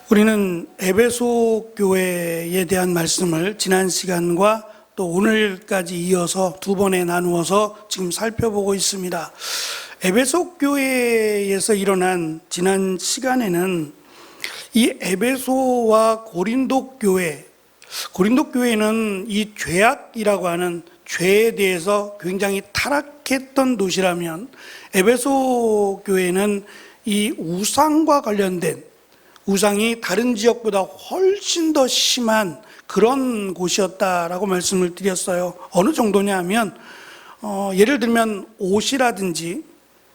우리는 에베소 교회에 대한 말씀을 지난 시간과 또 오늘까지 이어서 두 번에 나누어서 지금 살펴보고 있습니다. 에베소 교회에서 일어난 지난 시간에는 이 에베소와 고린도 교회는 이 죄악이라고 하는 죄에 대해서 굉장히 타락했던 도시라면, 에베소 교회는 이 우상과 관련된, 우상이 다른 지역보다 훨씬 더 심한 그런 곳이었다라고 말씀을 드렸어요. 어느 정도냐 하면 예를 들면 옷이라든지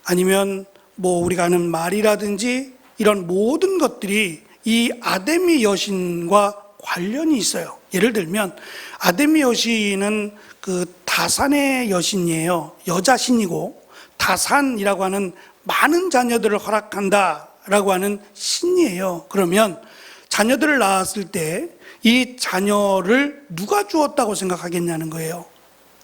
아니면 우리가 아는 말이라든지 이런 모든 것들이 이 아데미 여신과 관련이 있어요. 예를 들면 아데미 여신은 그 다산의 여신이에요. 여자신이고, 다산이라고 하는 많은 자녀들을 허락한다 라고 하는 신이에요. 그러면 자녀들을 낳았을 때 이 자녀를 누가 주었다고 생각하겠냐는 거예요.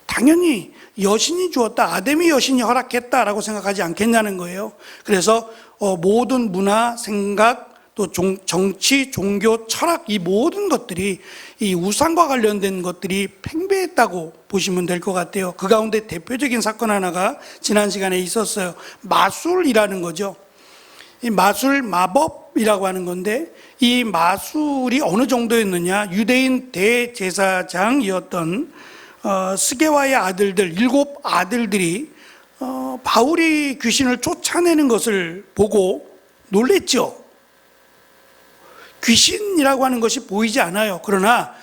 당연히 여신이 주었다, 아데미 여신이 허락했다라고 생각하지 않겠냐는 거예요. 그래서 모든 문화, 생각, 또 정치, 종교, 철학, 이 모든 것들이 이 우상과 관련된 것들이 팽배했다고 보시면 될 것 같아요. 그 가운데 대표적인 사건 하나가 지난 시간에 있었어요. 마술이라는 거죠. 이 마술, 마법이라고 하는 건데, 이 마술이 어느 정도였느냐, 유대인 대제사장이었던 스게와의 아들들, 7 아들들이 바울이 귀신을 쫓아내는 것을 보고 놀랬죠. 귀신이라고 하는 것이 보이지 않아요. 그러나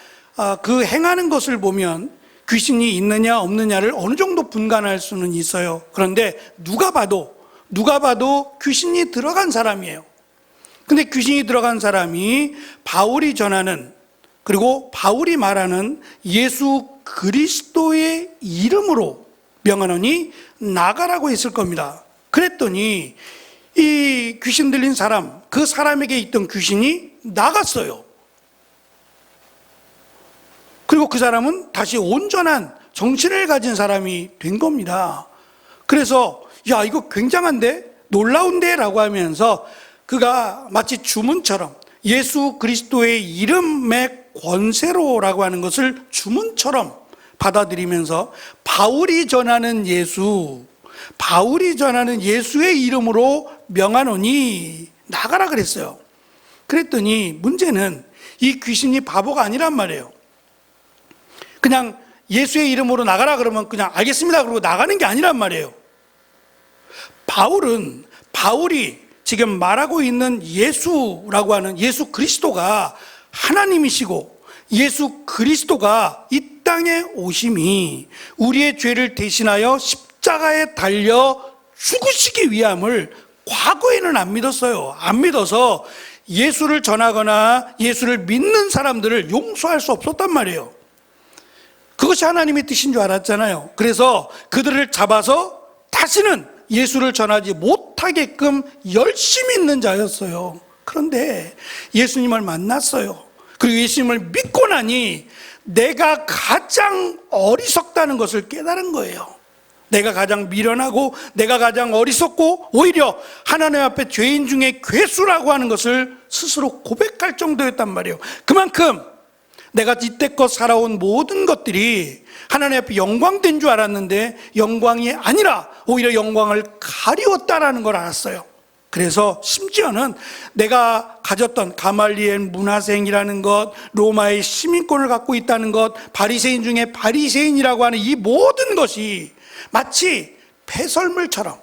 그 행하는 것을 보면 귀신이 있느냐 없느냐를 어느 정도 분간할 수는 있어요. 그런데 누가 봐도 귀신이 들어간 사람이에요. 근데 귀신이 들어간 사람이 바울이 전하는, 그리고 바울이 말하는 예수 그리스도의 이름으로 명하노니 나가라고 했을 겁니다. 그랬더니 이 귀신 들린 사람, 그 사람에게 있던 귀신이 나갔어요. 그리고 그 사람은 다시 온전한 정신을 가진 사람이 된 겁니다. 그래서 야, 이거 굉장한데? 놀라운데? 라고 하면서 그가 마치 주문처럼 예수 그리스도의 이름의 권세로라고 하는 것을 주문처럼 받아들이면서 바울이 전하는 예수의 이름으로 명하노니 나가라 그랬어요. 그랬더니 문제는 이 귀신이 바보가 아니란 말이에요. 그냥 예수의 이름으로 나가라 그러면 그냥 알겠습니다 그러고 나가는 게 아니란 말이에요. 바울이 지금 말하고 있는 예수라고 하는 예수 그리스도가 하나님이시고, 예수 그리스도가 이 땅에 오심이 우리의 죄를 대신하여 십자가에 달려 죽으시기 위함을 과거에는 안 믿었어요. 안 믿어서 예수를 전하거나 예수를 믿는 사람들을 용서할 수 없었단 말이에요. 그것이 하나님의 뜻인 줄 알았잖아요. 그래서 그들을 잡아서 다시는 예수를 전하지 못하게끔 열심히 있는 자였어요. 그런데 예수님을 만났어요. 그리고 예수님을 믿고 나니 내가 가장 어리석다는 것을 깨달은 거예요. 내가 가장 미련하고 내가 가장 어리석고 오히려 하나님 앞에 죄인 중에 괴수라고 하는 것을 스스로 고백할 정도였단 말이에요. 그만큼 내가 이때껏 살아온 모든 것들이 하나님 앞에 영광된 줄 알았는데 영광이 아니라 오히려 영광을 가리웠다라는 걸 알았어요. 그래서 심지어는 내가 가졌던 가말리엘 문화생이라는 것, 로마의 시민권을 갖고 있다는 것, 바리새인 중에 바리새인이라고 하는 이 모든 것이 마치 폐설물처럼,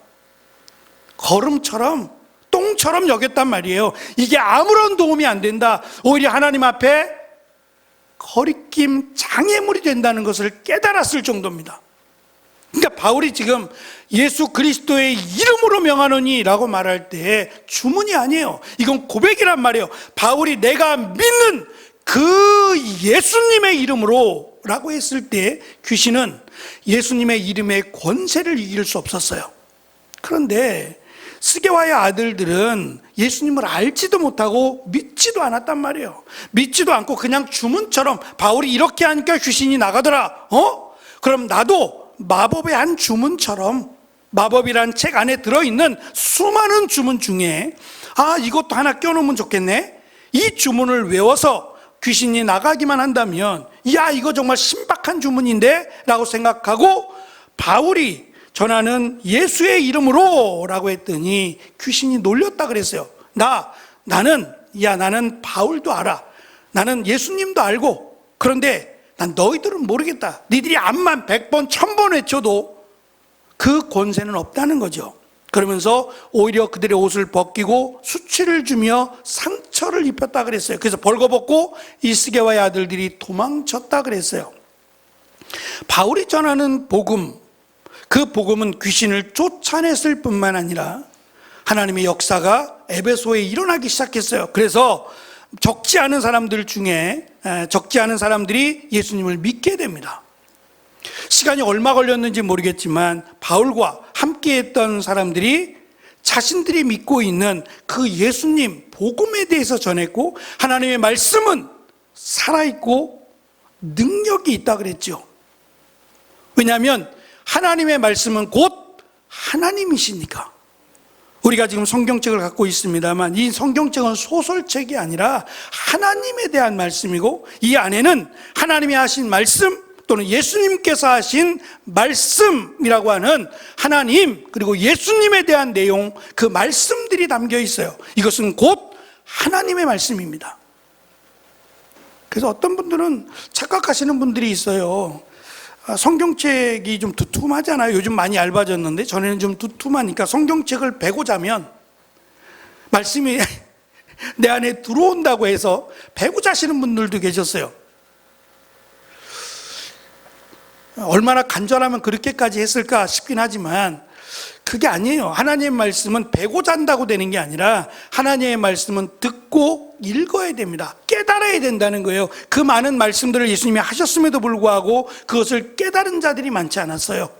거름처럼, 똥처럼 여겼단 말이에요. 이게 아무런 도움이 안 된다. 오히려 하나님 앞에 거리낌 장애물이 된다는 것을 깨달았을 정도입니다. 그러니까 바울이 지금 예수 그리스도의 이름으로 명하노니 라고 말할 때 주문이 아니에요. 이건 고백이란 말이에요. 바울이 내가 믿는 그 예수님의 이름으로 라고 했을 때 귀신은 예수님의 이름의 권세를 이길 수 없었어요. 그런데 스게와의 아들들은 예수님을 알지도 못하고 믿지도 않았단 말이에요. 믿지도 않고 그냥 주문처럼 바울이 이렇게 하니까 귀신이 나가더라. 그럼 나도 마법의 한 주문처럼, 마법이란 책 안에 들어있는 수많은 주문 중에 이것도 하나 껴놓으면 좋겠네, 이 주문을 외워서 귀신이 나가기만 한다면 야, 이거 정말 신박한 주문인데 라고 생각하고 바울이 전하는 예수의 이름으로 라고 했더니 귀신이 놀렸다 그랬어요. 나는 바울도 알아. 나는 예수님도 알고, 그런데 난 너희들은 모르겠다. 니들이 암만 100번 1000번 외쳐도 그 권세는 없다는 거죠. 그러면서 오히려 그들의 옷을 벗기고 수치를 주며 상처를 입혔다 그랬어요. 그래서 벌거벗고 이스게와의 아들들이 도망쳤다 그랬어요. 바울이 전하는 복음, 그 복음은 귀신을 쫓아냈을 뿐만 아니라 하나님의 역사가 에베소에 일어나기 시작했어요. 그래서 적지 않은 사람들 중에 적지 않은 사람들이 예수님을 믿게 됩니다. 시간이 얼마 걸렸는지 모르겠지만 바울과 함께했던 사람들이 자신들이 믿고 있는 그 예수님 복음에 대해서 전했고, 하나님의 말씀은 살아있고 능력이 있다 그랬죠. 왜냐하면 하나님의 말씀은 곧 하나님이시니까. 우리가 지금 성경책을 갖고 있습니다만 이 성경책은 소설책이 아니라 하나님에 대한 말씀이고, 이 안에는 하나님이 하신 말씀 또는 예수님께서 하신 말씀이라고 하는 하나님 그리고 예수님에 대한 내용, 그 말씀들이 담겨 있어요. 이것은 곧 하나님의 말씀입니다. 그래서 어떤 분들은 착각하시는 분들이 있어요. 성경책이 좀 두툼하잖아요. 요즘 많이 얇아졌는데 전에는 좀 두툼하니까 성경책을 베고 자면 말씀이 내 안에 들어온다고 해서 베고 자시는 분들도 계셨어요. 얼마나 간절하면 그렇게까지 했을까 싶긴 하지만 그게 아니에요. 하나님의 말씀은 베고 잔다고 되는 게 아니라 하나님의 말씀은 듣고 읽어야 됩니다. 깨달아야 된다는 거예요. 그 많은 말씀들을 예수님이 하셨음에도 불구하고 그것을 깨달은 자들이 많지 않았어요.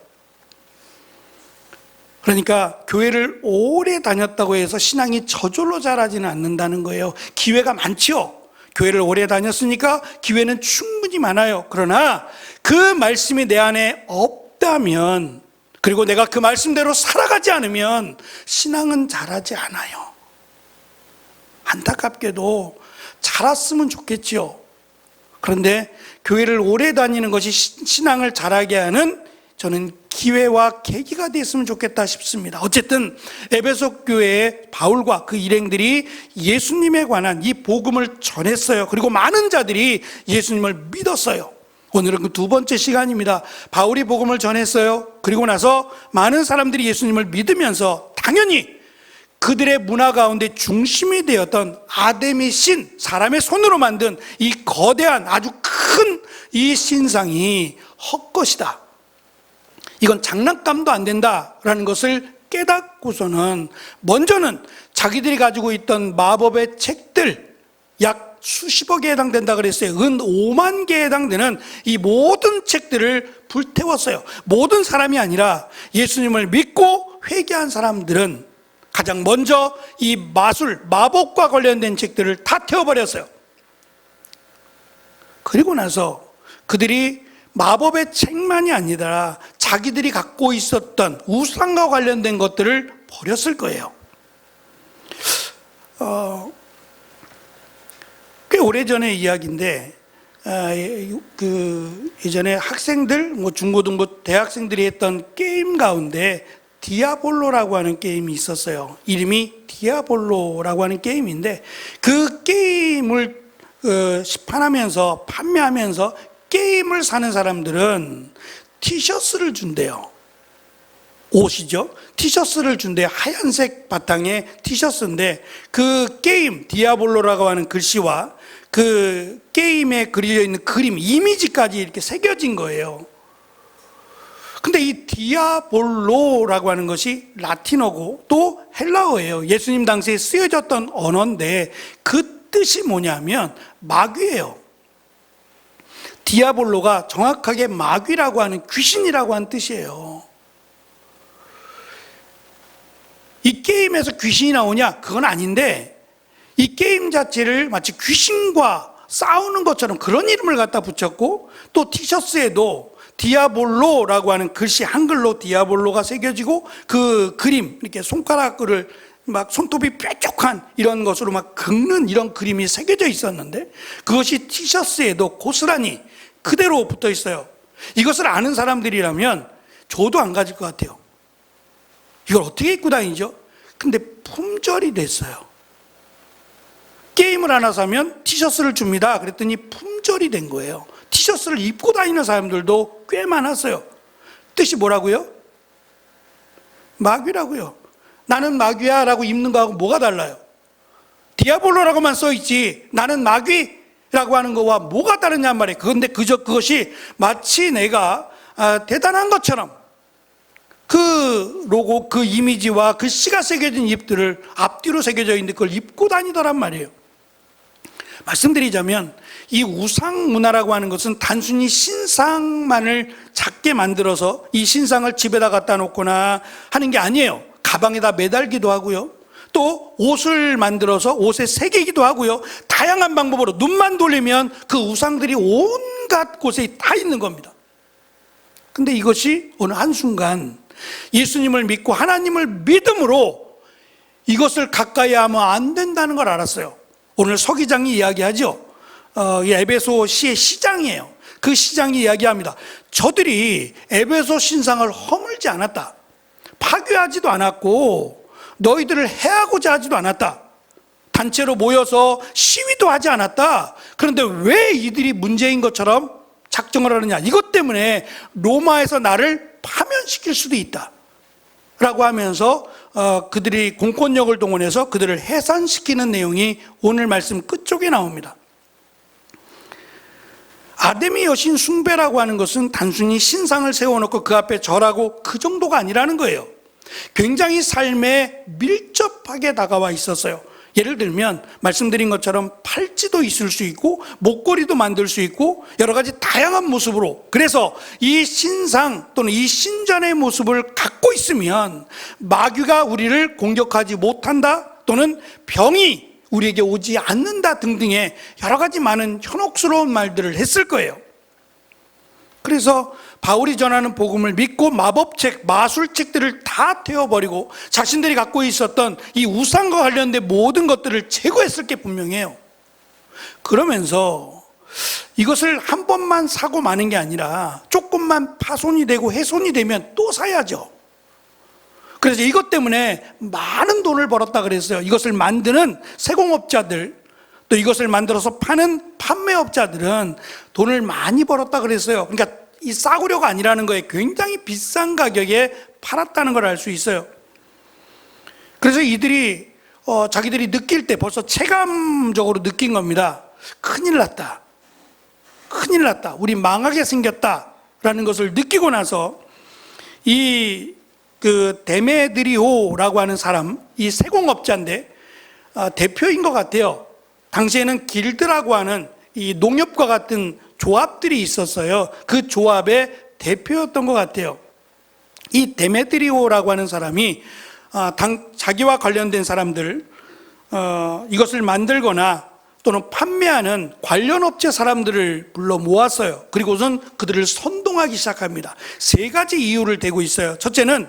그러니까 교회를 오래 다녔다고 해서 신앙이 저절로 자라지는 않는다는 거예요. 기회가 많죠. 교회를 오래 다녔으니까 기회는 충분히 많아요. 그러나 그 말씀이 내 안에 없다면, 그리고 내가 그 말씀대로 살아가지 않으면 신앙은 자라지 않아요. 안타깝게도 자랐으면 좋겠지요. 그런데 교회를 오래 다니는 것이 신앙을 자라게 하는, 저는 기회와 계기가 됐으면 좋겠다 싶습니다. 어쨌든 에베소 교회의 바울과 그 일행들이 예수님에 관한 이 복음을 전했어요. 그리고 많은 자들이 예수님을 믿었어요. 오늘은 그 두 번째 시간입니다. 바울이 복음을 전했어요. 그리고 나서 많은 사람들이 예수님을 믿으면서 당연히 그들의 문화 가운데 중심이 되었던 아데미 신, 사람의 손으로 만든 이 거대한 아주 큰 이 신상이 헛것이다, 이건 장난감도 안 된다라는 것을 깨닫고서는 먼저는 자기들이 가지고 있던 마법의 책들 약 수십억에 해당된다 그랬어요. 은 5만 개에 해당되는 이 모든 책들을 불태웠어요. 모든 사람이 아니라 예수님을 믿고 회개한 사람들은 가장 먼저 이 마술, 마법과 관련된 책들을 다 태워버렸어요. 그리고 나서 그들이 마법의 책만이 아니라 자기들이 갖고 있었던 우상과 관련된 것들을 버렸을 거예요. 꽤 오래전의 이야기인데, 예전에 학생들, 중고등부 대학생들이 했던 게임 가운데 디아볼로라고 하는 게임이 있었어요. 이름이 디아볼로라고 하는 게임인데, 그 게임을 시판하면서 판매하면서 게임을 사는 사람들은 티셔츠를 준대요. 옷이죠. 티셔츠를 준대요. 하얀색 바탕의 티셔츠인데 그 게임 디아볼로라고 하는 글씨와 그 게임에 그려져 있는 그림, 이미지까지 이렇게 새겨진 거예요. 근데 이 디아볼로라고 하는 것이 라틴어고 또 헬라어예요. 예수님 당시에 쓰여졌던 언어인데 그 뜻이 뭐냐면 마귀예요. 디아볼로가 정확하게 마귀라고 하는, 귀신이라고 하는 뜻이에요. 이 게임에서 귀신이 나오냐? 그건 아닌데 이 게임 자체를 마치 귀신과 싸우는 것처럼 그런 이름을 갖다 붙였고, 또 티셔츠에도 디아볼로라고 하는 글씨, 한글로 디아볼로가 새겨지고 그 그림, 이렇게 손가락을 막 손톱이 뾰족한 이런 것으로 막 긁는 이런 그림이 새겨져 있었는데 그것이 티셔츠에도 고스란히 그대로 붙어 있어요. 이것을 아는 사람들이라면 저도 안 가질 것 같아요. 이걸 어떻게 입고 다니죠? 근데 품절이 됐어요. 게임을 하나 사면 티셔츠를 줍니다. 그랬더니 품절이 된 거예요. 티셔츠를 입고 다니는 사람들도 꽤 많았어요. 뜻이 뭐라고요? 마귀라고요. 나는 마귀야 라고 입는 거하고 뭐가 달라요? 디아볼로라고만 써있지 나는 마귀라고 하는 거와 뭐가 다르냔 말이에요. 그런데 그것이 마치 내가 대단한 것처럼 그 로고, 그 이미지와 그 시가 새겨진 잎들을 앞뒤로 새겨져 있는데 그걸 입고 다니더란 말이에요. 말씀드리자면 이 우상 문화라고 하는 것은 단순히 신상만을 작게 만들어서 이 신상을 집에다 갖다 놓거나 하는 게 아니에요. 가방에다 매달기도 하고요. 또 옷을 만들어서 옷에 새기기도 하고요. 다양한 방법으로 눈만 돌리면 그 우상들이 온갖 곳에 다 있는 겁니다. 근데 이것이 어느 한순간 예수님을 믿고 하나님을 믿음으로 이것을 가까이 하면 안 된다는 걸 알았어요. 오늘 서기장이 이야기하죠. 에베소시의 시장이에요. 그 시장이 이야기합니다. 저들이 에베소 신상을 허물지 않았다. 파괴하지도 않았고 너희들을 해하고자 하지도 않았다. 단체로 모여서 시위도 하지 않았다. 그런데 왜 이들이 문제인 것처럼 작정을 하느냐. 이것 때문에 로마에서 나를 파면시킬 수도 있다 라고 하면서 그들이 공권력을 동원해서 그들을 해산시키는 내용이 오늘 말씀 끝쪽에 나옵니다. 아데미 여신 숭배라고 하는 것은 단순히 신상을 세워놓고 그 앞에 절하고 그 정도가 아니라는 거예요. 굉장히 삶에 밀접하게 다가와 있었어요. 예를 들면 말씀드린 것처럼 팔찌도 있을 수 있고 목걸이도 만들 수 있고 여러 가지 다양한 모습으로, 그래서 이 신상 또는 이 신전의 모습을 갖고 있으면 마귀가 우리를 공격하지 못한다 또는 병이 우리에게 오지 않는다 등등의 여러 가지 많은 현혹스러운 말들을 했을 거예요. 그래서 바울이 전하는 복음을 믿고 마법책, 마술책들을 다 태워버리고 자신들이 갖고 있었던 이 우상과 관련된 모든 것들을 제거했을 게 분명해요. 그러면서 이것을 한 번만 사고 마는 게 아니라 조금만 파손이 되고 훼손이 되면 또 사야죠. 그래서 이것 때문에 많은 돈을 벌었다 그랬어요. 이것을 만드는 세공업자들, 또 이것을 만들어서 파는 판매업자들은 돈을 많이 벌었다 그랬어요. 그러니까 이 싸구려가 아니라는 거에 굉장히 비싼 가격에 팔았다는 걸 알 수 있어요. 그래서 이들이 자기들이 느낄 때 벌써 체감적으로 느낀 겁니다. 큰일 났다. 큰일 났다. 우리 망하게 생겼다라는 것을 느끼고 나서 데메드리오라고 하는 사람, 이 세공업자인데 대표인 것 같아요. 당시에는 길드라고 하는 이 농협과 같은 조합들이 있었어요. 그 조합의 대표였던 것 같아요. 이 데메드리오라고 하는 사람이 자기와 관련된 사람들, 이것을 만들거나 또는 판매하는 관련 업체 사람들을 불러 모았어요. 그리고선 그들을 선동하기 시작합니다. 세 가지 이유를 대고 있어요. 첫째는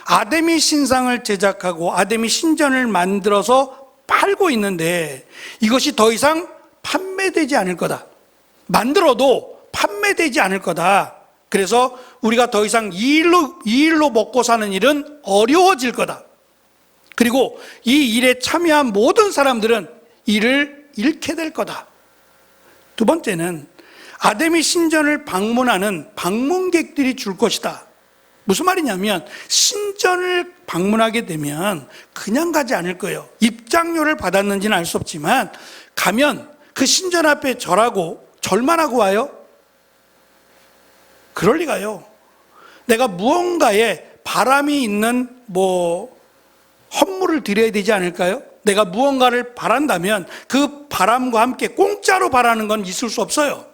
아데미 신상을 제작하고 아데미 신전을 만들어서 팔고 있는데 이것이 더 이상 판매되지 않을 거다. 만들어도 판매되지 않을 거다. 그래서 우리가 더 이상 이 일로 먹고 사는 일은 어려워질 거다. 그리고 이 일에 참여한 모든 사람들은 일을 잃게 될 거다. 두 번째는 아데미 신전을 방문하는 방문객들이 줄 것이다. 무슨 말이냐면 신전을 방문하게 되면 그냥 가지 않을 거예요. 입장료를 받았는지는 알 수 없지만 가면 그 신전 앞에 절만 하고 와요? 그럴 리가요. 내가 무언가에 바람이 있는 헌물을 드려야 되지 않을까요? 내가 무언가를 바란다면 그 바람과 함께 공짜로 바라는 건 있을 수 없어요.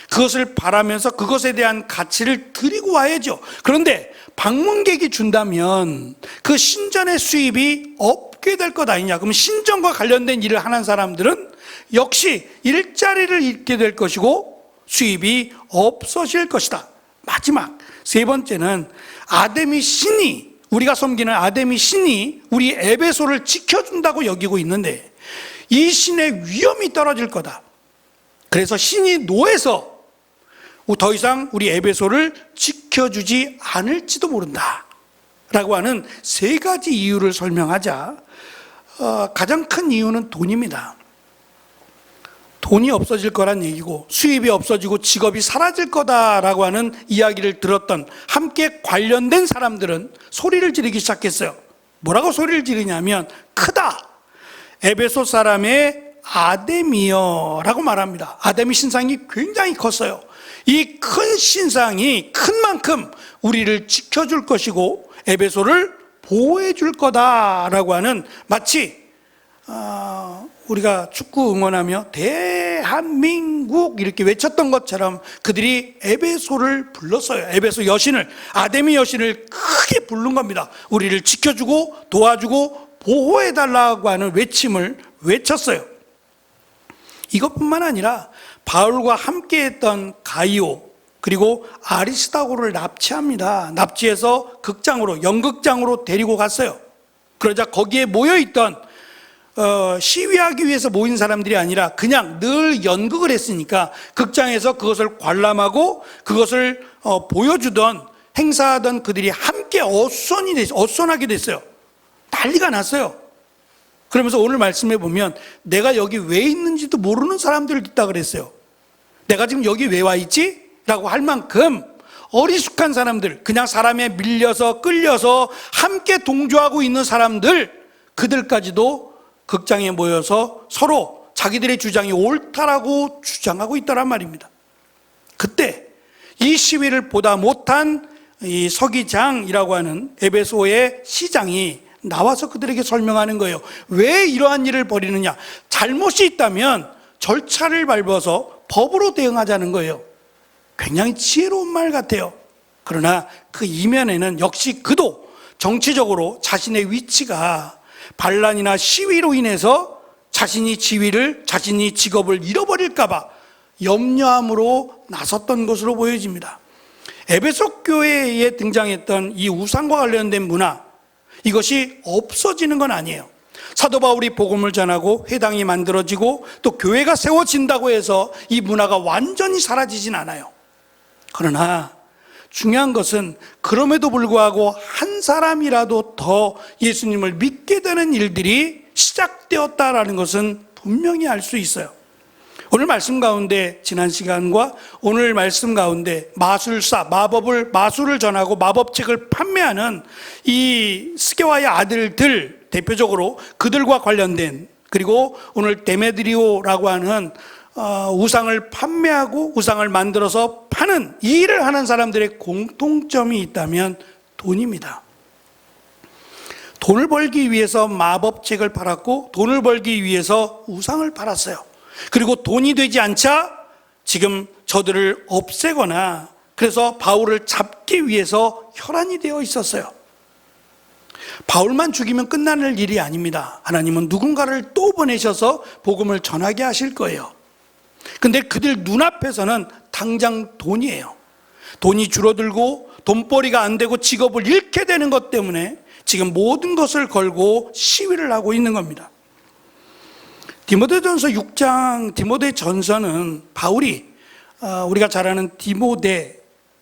그것을 바라면서 그것에 대한 가치를 드리고 와야죠. 그런데 방문객이 준다면 그 신전의 수입이 없게 될 것 아니냐. 그럼 신전과 관련된 일을 하는 사람들은 역시 일자리를 잃게 될 것이고 수입이 없어질 것이다. 마지막 세 번째는 아데미 신이 우리가 섬기는 아데미 신이 우리 에베소를 지켜준다고 여기고 있는데 이 신의 위엄이 떨어질 거다. 그래서 신이 노해서 더 이상 우리 에베소를 지켜주지 않을지도 모른다 라고 하는 세 가지 이유를 설명하자 가장 큰 이유는 돈입니다. 돈이 없어질 거란 얘기고 수입이 없어지고 직업이 사라질 거다라고 하는 이야기를 들었던 함께 관련된 사람들은 소리를 지르기 시작했어요. 뭐라고 소리를 지르냐면 크다. 에베소 사람의 아데미여라고 말합니다. 아데미 신상이 굉장히 컸어요. 이 큰 신상이 큰 만큼 우리를 지켜줄 것이고 에베소를 보호해 줄 거다라고 하는 마치 우리가 축구 응원하며 대한민국 이렇게 외쳤던 것처럼 그들이 에베소를 불렀어요. 에베소 여신을, 아데미 여신을 크게 부른 겁니다. 우리를 지켜주고 도와주고 보호해달라고 하는 외침을 외쳤어요. 이것뿐만 아니라 바울과 함께했던 가이오 그리고 아리스다고를 납치합니다. 납치해서 극장으로, 연극장으로 데리고 갔어요. 그러자 거기에 모여있던 시위하기 위해서 모인 사람들이 아니라 그냥 늘 연극을 했으니까 극장에서 그것을 관람하고 그것을 보여주던 행사하던 그들이 함께 어수선하게 됐어요. 난리가 났어요. 그러면서 오늘 말씀해 보면 내가 여기 왜 있는지도 모르는 사람들이 있다 그랬어요. 내가 지금 여기 왜 와 있지? 라고 할 만큼 어리숙한 사람들, 그냥 사람에 밀려서 끌려서 함께 동조하고 있는 사람들, 그들까지도 극장에 모여서 서로 자기들의 주장이 옳다라고 주장하고 있다란 말입니다. 그때 이 시위를 보다 못한 이 서기장이라고 하는 에베소의 시장이 나와서 그들에게 설명하는 거예요. 왜 이러한 일을 벌이느냐? 잘못이 있다면 절차를 밟아서 법으로 대응하자는 거예요. 굉장히 지혜로운 말 같아요. 그러나 그 이면에는 역시 그도 정치적으로 자신의 위치가 반란이나 시위로 인해서 자신이 직업을 잃어버릴까봐 염려함으로 나섰던 것으로 보여집니다. 에베소 교회에 등장했던 이 우상과 관련된 문화, 이것이 없어지는 건 아니에요. 사도 바울이 복음을 전하고 회당이 만들어지고 또 교회가 세워진다고 해서 이 문화가 완전히 사라지진 않아요. 그러나 중요한 것은 그럼에도 불구하고 한 사람이라도 더 예수님을 믿게 되는 일들이 시작되었다라는 것은 분명히 알 수 있어요. 오늘 말씀 가운데 지난 시간과 오늘 말씀 가운데 마술을 전하고 마법책을 판매하는 이 스게와의 아들들, 대표적으로 그들과 관련된, 그리고 오늘 데메드리오라고 하는 우상을 판매하고 우상을 만들어서 파는 이 일을 하는 사람들의 공통점이 있다면 돈입니다. 돈을 벌기 위해서 마법책을 팔았고 돈을 벌기 위해서 우상을 팔았어요. 그리고 돈이 되지 않자 지금 저들을 없애거나 그래서 바울을 잡기 위해서 혈안이 되어 있었어요. 바울만 죽이면 끝나는 일이 아닙니다. 하나님은 누군가를 또 보내셔서 복음을 전하게 하실 거예요. 근데 그들 눈앞에서는 당장 돈이에요. 돈이 줄어들고 돈벌이가 안 되고 직업을 잃게 되는 것 때문에 지금 모든 것을 걸고 시위를 하고 있는 겁니다. 디모데전서 6장 디모데전서는 바울이 우리가 잘 아는 디모데,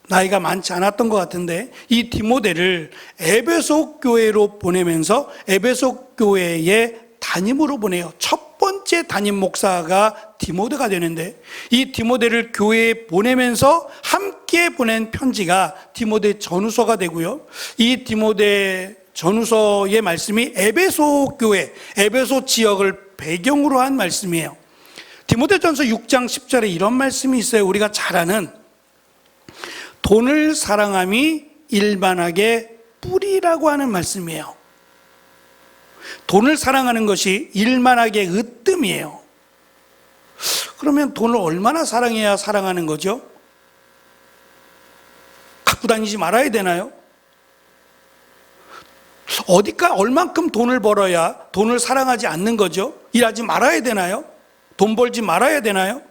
나이가 많지 않았던 것 같은데 이 디모데를 에베소 교회로 보내면서 에베소 교회의 담임으로 보내요. 첫 번째 담임 목사가 디모데가 되는데 이 디모데를 교회에 보내면서 함께 보낸 편지가 디모데 전후서가 되고요. 이 디모데 전후서의 말씀이 에베소 교회, 에베소 지역을 배경으로 한 말씀이에요. 디모데전서 6장 10절에 이런 말씀이 있어요. 우리가 잘 아는 돈을 사랑함이 일반하게 뿌리라고 하는 말씀이에요. 돈을 사랑하는 것이 일만하게 으뜸이에요. 그러면 돈을 얼마나 사랑해야 사랑하는 거죠? 갖고 다니지 말아야 되나요? 얼만큼 돈을 벌어야 돈을 사랑하지 않는 거죠? 일하지 말아야 되나요? 돈 벌지 말아야 되나요?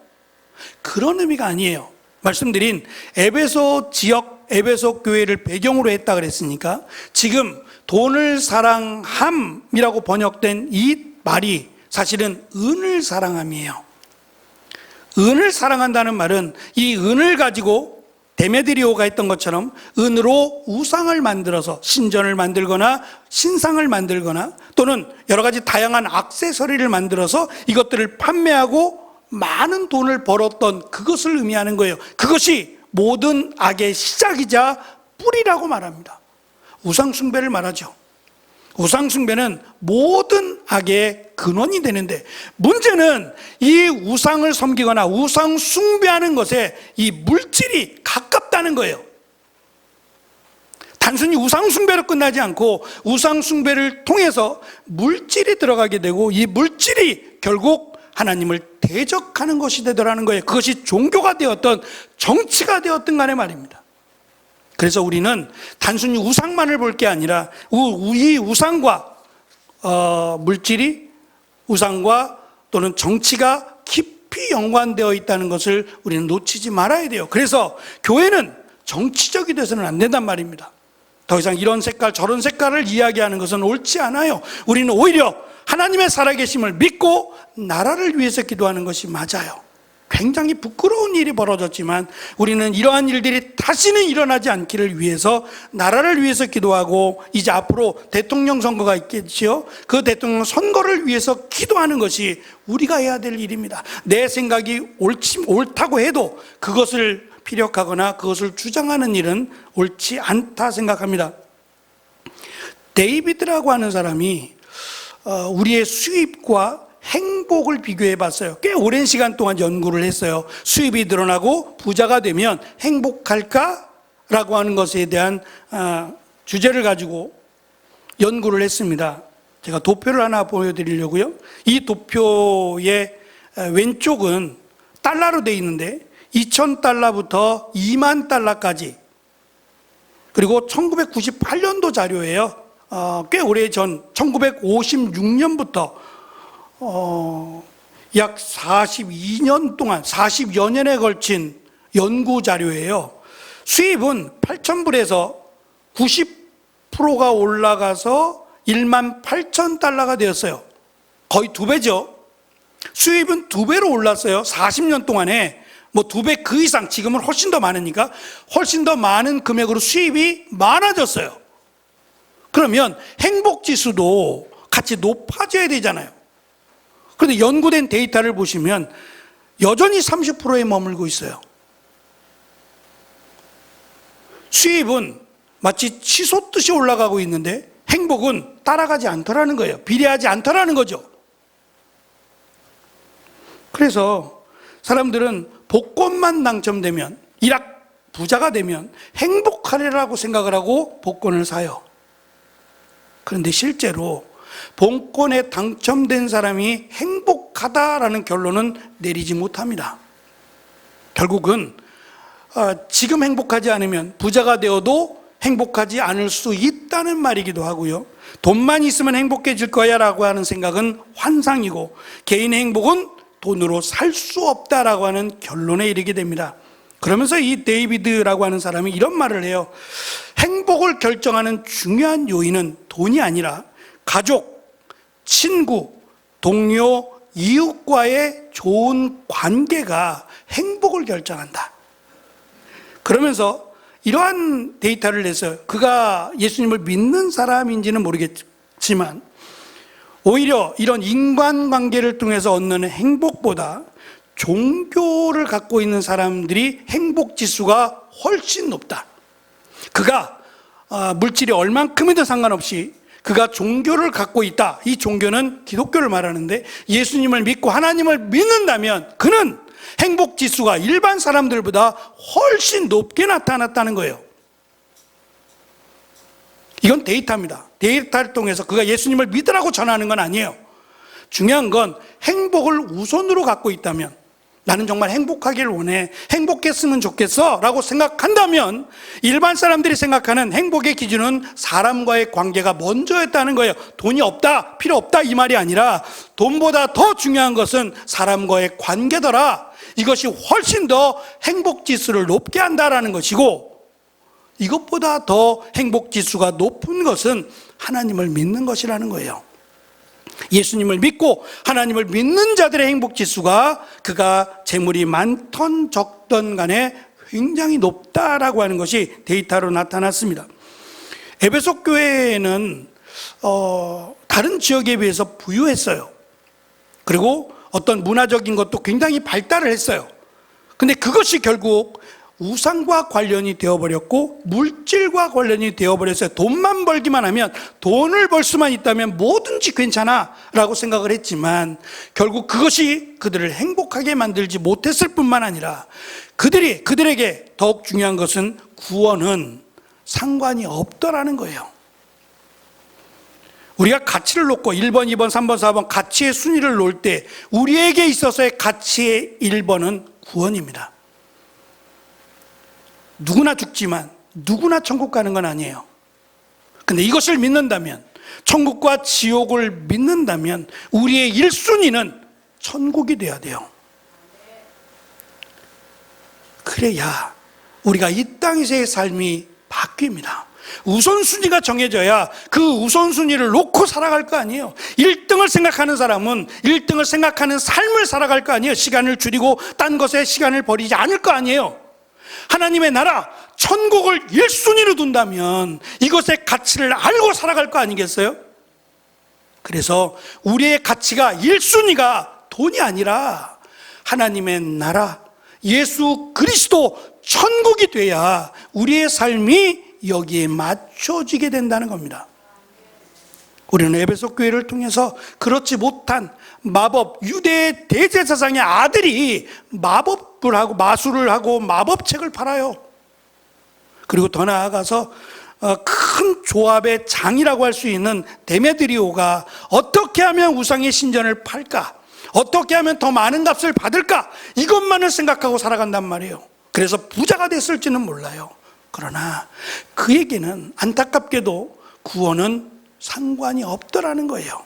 그런 의미가 아니에요. 말씀드린 에베소 지역, 에베소 교회를 배경으로 했다 그랬으니까 지금 돈을 사랑함이라고 번역된 이 말이 사실은 은을 사랑함이에요. 은을 사랑한다는 말은 이 은을 가지고 데메드리오가 했던 것처럼 은으로 우상을 만들어서 신전을 만들거나 신상을 만들거나 또는 여러 가지 다양한 액세서리를 만들어서 이것들을 판매하고 많은 돈을 벌었던 그것을 의미하는 거예요. 그것이 모든 악의 시작이자 뿌리라고 말합니다. 우상 숭배를 말하죠. 우상 숭배는 모든 악의 근원이 되는데, 문제는 이 우상을 섬기거나 우상 숭배하는 것에 이 물질이 가깝다는 거예요. 단순히 우상 숭배로 끝나지 않고 우상 숭배를 통해서 물질이 들어가게 되고, 이 물질이 결국 하나님을 대적하는 것이 되더라는 거예요. 그것이 종교가 되었던 정치가 되었던 간에 말입니다. 그래서 우리는 단순히 우상만을 볼 게 아니라 이 우상과 물질이, 우상과 또는 정치가 깊이 연관되어 있다는 것을 우리는 놓치지 말아야 돼요. 그래서 교회는 정치적이 돼서는 안 된단 말입니다. 더 이상 이런 색깔 저런 색깔을 이야기하는 것은 옳지 않아요. 우리는 오히려 하나님의 살아계심을 믿고 나라를 위해서 기도하는 것이 맞아요. 굉장히 부끄러운 일이 벌어졌지만 우리는 이러한 일들이 다시는 일어나지 않기를 위해서 나라를 위해서 기도하고, 이제 앞으로 대통령 선거가 있겠지요. 그 대통령 선거를 위해서 기도하는 것이 우리가 해야 될 일입니다. 내 생각이 옳다고 해도 그것을 피력하거나 그것을 주장하는 일은 옳지 않다 생각합니다. 데이비드라고 하는 사람이 우리의 수입과 행복을 비교해 봤어요. 꽤 오랜 시간 동안 연구를 했어요. 수입이 늘어나고 부자가 되면 행복할까? 라고 하는 것에 대한 주제를 가지고 연구를 했습니다. 제가 도표를 하나 보여드리려고요. 이 도표의 왼쪽은 달러로 되어 있는데 2,000달러부터 2만 달러까지, 그리고 1998년도 자료예요. 꽤 오래전 1956년부터 약 42년 동안 40여 년에 걸친 연구 자료예요. 수입은 8,000불에서 90%가 올라가서 1만 8천 달러가 되었어요. 거의 2배죠. 수입은 2배로 올랐어요. 40년 동안에 뭐 2배 그 이상, 지금은 훨씬 더 많으니까 훨씬 더 많은 금액으로 수입이 많아졌어요. 그러면 행복지수도 같이 높아져야 되잖아요. 그런데 연구된 데이터를 보시면 여전히 30%에 머물고 있어요. 수입은 마치 치솟듯이 올라가고 있는데 행복은 따라가지 않더라는 거예요. 비례하지 않더라는 거죠. 그래서 사람들은 복권만 당첨되면, 일약 부자가 되면 행복하리라고 생각을 하고 복권을 사요. 그런데 실제로 복권에 당첨된 사람이 행복하다라는 결론은 내리지 못합니다. 결국은 지금 행복하지 않으면 부자가 되어도 행복하지 않을 수 있다는 말이기도 하고요. 돈만 있으면 행복해질 거야 라고 하는 생각은 환상이고, 개인의 행복은 돈으로 살 수 없다라고 하는 결론에 이르게 됩니다. 그러면서 이 데이비드라고 하는 사람이 이런 말을 해요. 행복을 결정하는 중요한 요인은 돈이 아니라 가족, 친구, 동료, 이웃과의 좋은 관계가 행복을 결정한다. 그러면서 이러한 데이터를 내서, 그가 예수님을 믿는 사람인지는 모르겠지만 오히려 이런 인간관계를 통해서 얻는 행복보다 종교를 갖고 있는 사람들이 행복지수가 훨씬 높다. 그가 물질이 얼만큼이든 상관없이 그가 종교를 갖고 있다. 이 종교는 기독교를 말하는데, 예수님을 믿고 하나님을 믿는다면 그는 행복지수가 일반 사람들보다 훨씬 높게 나타났다는 거예요. 이건 데이터입니다. 데이터를 통해서 그가 예수님을 믿으라고 전하는 건 아니에요. 중요한 건 행복을 우선으로 갖고 있다면, 나는 정말 행복하길 원해, 행복했으면 좋겠어 라고 생각한다면, 일반 사람들이 생각하는 행복의 기준은 사람과의 관계가 먼저였다는 거예요. 돈이 없다, 필요 없다 이 말이 아니라 돈보다 더 중요한 것은 사람과의 관계더라. 이것이 훨씬 더 행복지수를 높게 한다라는 것이고, 이것보다 더 행복 지수가 높은 것은 하나님을 믿는 것이라는 거예요. 예수님을 믿고 하나님을 믿는 자들의 행복 지수가 그가 재물이 많던 적던 간에 굉장히 높다라고 하는 것이 데이터로 나타났습니다. 에베소 교회는 다른 지역에 비해서 부유했어요. 그리고 어떤 문화적인 것도 굉장히 발달을 했어요. 근데 그것이 결국 우상과 관련이 되어버렸고 물질과 관련이 되어버렸어요. 돈만 벌기만 하면, 돈을 벌 수만 있다면 뭐든지 괜찮아 라고 생각을 했지만 결국 그것이 그들을 행복하게 만들지 못했을 뿐만 아니라 그들에게 더욱 중요한 것은 구원은 상관이 없더라는 거예요. 우리가 가치를 놓고 1번, 2번, 3번, 4번 가치의 순위를 놓을 때 우리에게 있어서의 가치의 1번은 구원입니다. 누구나 죽지만 누구나 천국 가는 건 아니에요. 근데 이것을 믿는다면, 천국과 지옥을 믿는다면 우리의 1순위는 천국이 돼야 돼요. 그래야 우리가 이 땅에서의 삶이 바뀝니다. 우선순위가 정해져야 그 우선순위를 놓고 살아갈 거 아니에요. 1등을 생각하는 사람은 1등을 생각하는 삶을 살아갈 거 아니에요. 시간을 줄이고 딴 것에 시간을 버리지 않을 거 아니에요. 하나님의 나라, 천국을 1순위로 둔다면 이것의 가치를 알고 살아갈 거 아니겠어요? 그래서 우리의 가치가 1순위가 돈이 아니라 하나님의 나라, 예수 그리스도 천국이 돼야 우리의 삶이 여기에 맞춰지게 된다는 겁니다. 우리는 에베소 교회를 통해서 그렇지 못한 마법, 유대 대제사장의 아들이 마법을 하고 마술을 하고 마법책을 팔아요. 그리고 더 나아가서 큰 조합의 장이라고 할 수 있는 데메드리오가 어떻게 하면 우상의 신전을 팔까? 어떻게 하면 더 많은 값을 받을까? 이것만을 생각하고 살아간단 말이에요. 그래서 부자가 됐을지는 몰라요. 그러나 그에게는 안타깝게도 구원은 상관이 없더라는 거예요.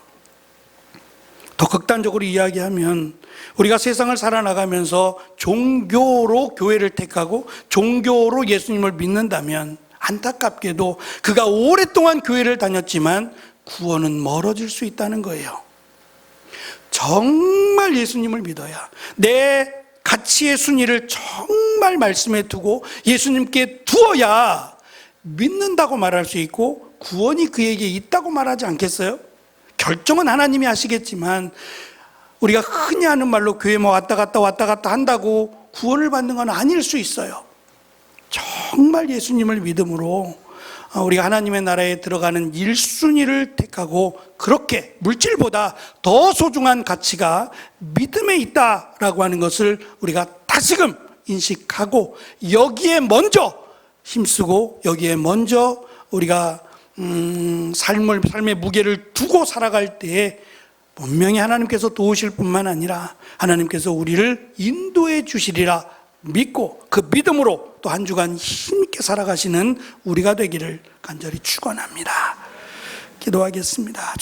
더 극단적으로 이야기하면 우리가 세상을 살아나가면서 종교로 교회를 택하고 종교로 예수님을 믿는다면 안타깝게도 그가 오랫동안 교회를 다녔지만 구원은 멀어질 수 있다는 거예요. 정말 예수님을 믿어야, 내 가치의 순위를 정말 말씀에 두고 예수님께 두어야 믿는다고 말할 수 있고 구원이 그에게 있다고 말하지 않겠어요? 결정은 하나님이 하시겠지만 우리가 흔히 하는 말로 교회 왔다 갔다 한다고 구원을 받는 건 아닐 수 있어요. 정말 예수님을 믿음으로 우리가 하나님의 나라에 들어가는 1순위를 택하고 그렇게 물질보다 더 소중한 가치가 믿음에 있다라고 하는 것을 우리가 다시금 인식하고 여기에 먼저 힘쓰고 여기에 먼저 우리가 삶의 무게를 두고 살아갈 때에 분명히 하나님께서 도우실 뿐만 아니라 하나님께서 우리를 인도해 주시리라 믿고 그 믿음으로 또 한 주간 힘있게 살아가시는 우리가 되기를 간절히 축원합니다. 기도하겠습니다.